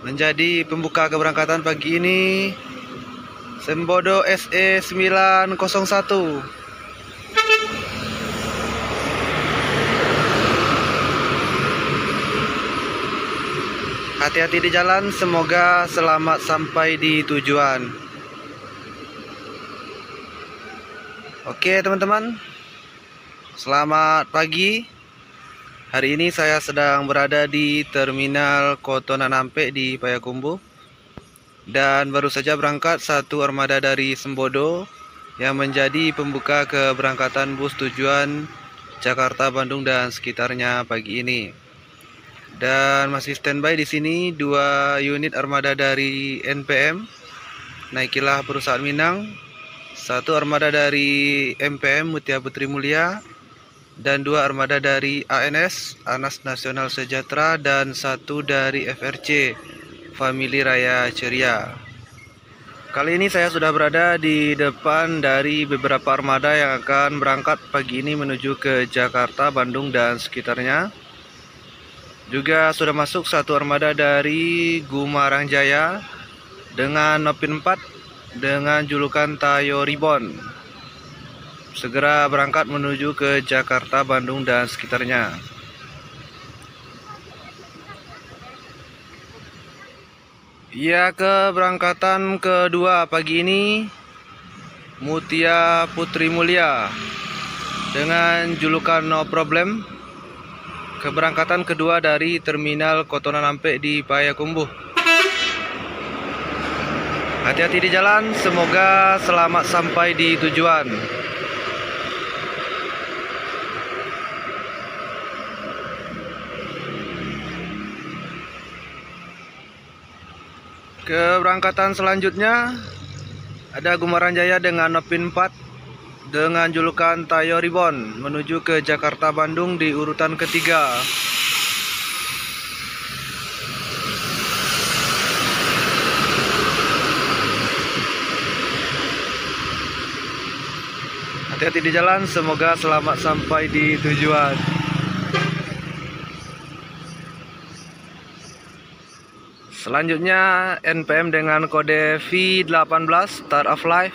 Menjadi pembuka keberangkatan pagi ini Sembodo SE 901. Hati-hati di jalan, semoga selamat sampai di tujuan. Oke teman-teman, selamat pagi. Hari ini saya sedang berada di Terminal Kotonan Ampek di Payakumbuh. Dan baru saja berangkat satu armada dari Sembodo yang menjadi pembuka keberangkatan bus tujuan Jakarta, Bandung dan sekitarnya pagi ini. Dan masih standby di sini 2 unit armada dari NPM Naikilah Perusahaan Minang, 1 armada dari MPM Mutia Putri Mulia, dan 2 armada dari ANS Anas Nasional Sejahtera, dan 1 dari FRC Family Raya Ceria. Kali ini saya sudah berada di depan dari beberapa armada yang akan berangkat pagi ini menuju ke Jakarta, Bandung dan sekitarnya. Juga sudah masuk 1 armada dari Gumarang Jaya dengan Nopin 4 dengan julukan Tayo Ribbon. Segera berangkat menuju ke Jakarta, Bandung dan sekitarnya. Ya, keberangkatan kedua pagi ini Mutia Putri Mulia dengan julukan No Problem. Keberangkatan kedua dari Terminal Kotonan Ampek di Payakumbuh. Hati-hati di jalan, semoga selamat sampai di tujuan. Keberangkatan selanjutnya ada Gumarang Jaya dengan Nopin 4 dengan julukan Tayo Ribbon menuju ke Jakarta, Bandung di urutan ketiga. Hati-hati di jalan, semoga selamat sampai di tujuan. Selanjutnya NPM dengan kode V18 Start of Life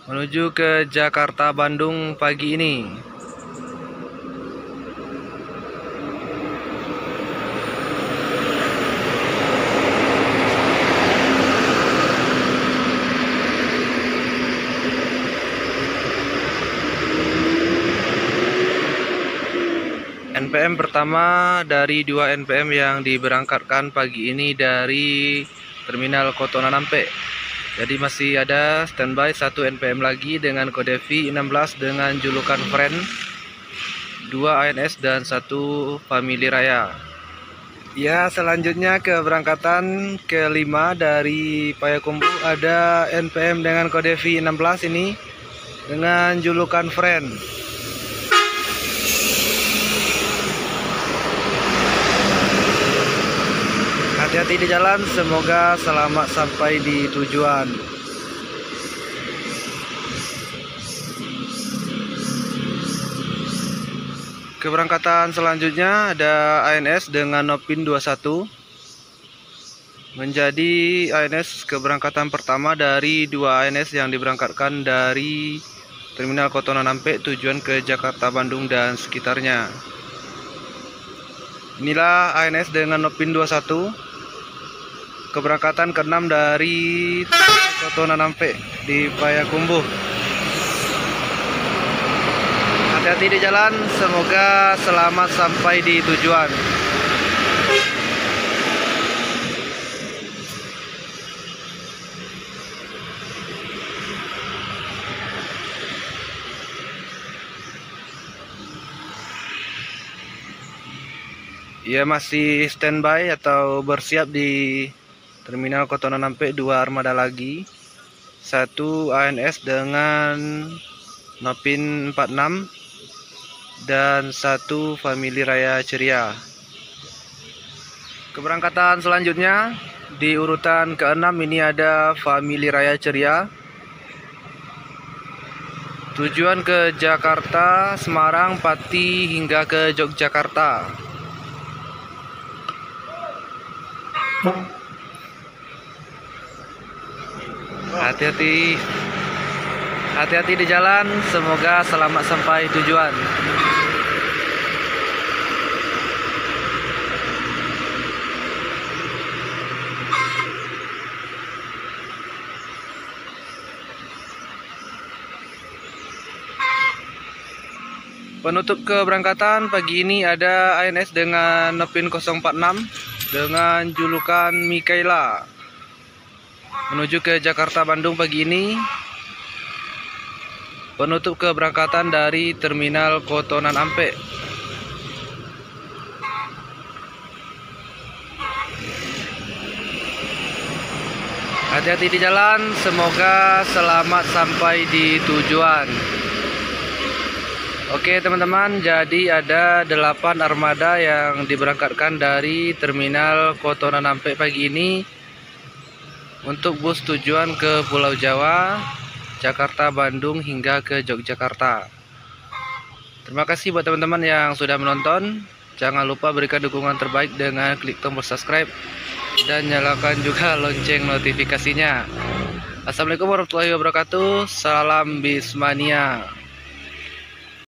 menuju ke Jakarta, Bandung pagi ini. NPM pertama dari 2 NPM yang diberangkatkan pagi ini dari Terminal Kotonan Ampek. Jadi masih ada standby 1 NPM lagi dengan kode V16 dengan julukan Friend, 2 ANS dan 1 Family Raya. Ya, selanjutnya keberangkatan kelima dari Payakumbuh ada NPM dengan kode V16 ini dengan julukan Friend. Hati-hati di jalan, semoga selamat sampai di tujuan. Keberangkatan selanjutnya ada ANS dengan Nopin 21. Menjadi ANS keberangkatan pertama dari 2 ANS yang diberangkatkan dari Terminal Kotonan Ampek tujuan ke Jakarta, Bandung dan sekitarnya. Inilah ANS dengan Nopin 21. Keberangkatan ke-6 dari Kotonan Ampek di Payakumbuh. Hati-hati di jalan, semoga selamat sampai di tujuan. Ia masih standby atau bersiap di Terminal Kotonan Ampek 2 armada lagi. 1 ANS dengan Nopin 46 dan 1 Family Raya Ceria. Keberangkatan selanjutnya di urutan ke-6 ini ada Family Raya Ceria. Tujuan ke Jakarta, Semarang, Pati hingga ke Yogyakarta. Hati-hati. Hati-hati di jalan, semoga selamat sampai tujuan. Penutup keberangkatan pagi ini ada ANS dengan Nopin 046 dengan julukan Mikaela menuju ke Jakarta Bandung pagi ini. Penutup keberangkatan dari Terminal Kotonan Ampek. Hati-hati di jalan, semoga selamat sampai di tujuan. Oke teman-teman, jadi ada 8 armada yang diberangkatkan dari Terminal Kotonan Ampek pagi ini untuk bus tujuan ke Pulau Jawa, Jakarta, Bandung hingga ke Yogyakarta. Terima kasih buat teman-teman yang sudah menonton. Jangan lupa berikan dukungan terbaik dengan klik tombol subscribe dan nyalakan juga lonceng notifikasinya. Assalamualaikum warahmatullahi wabarakatuh. Salam Bismania.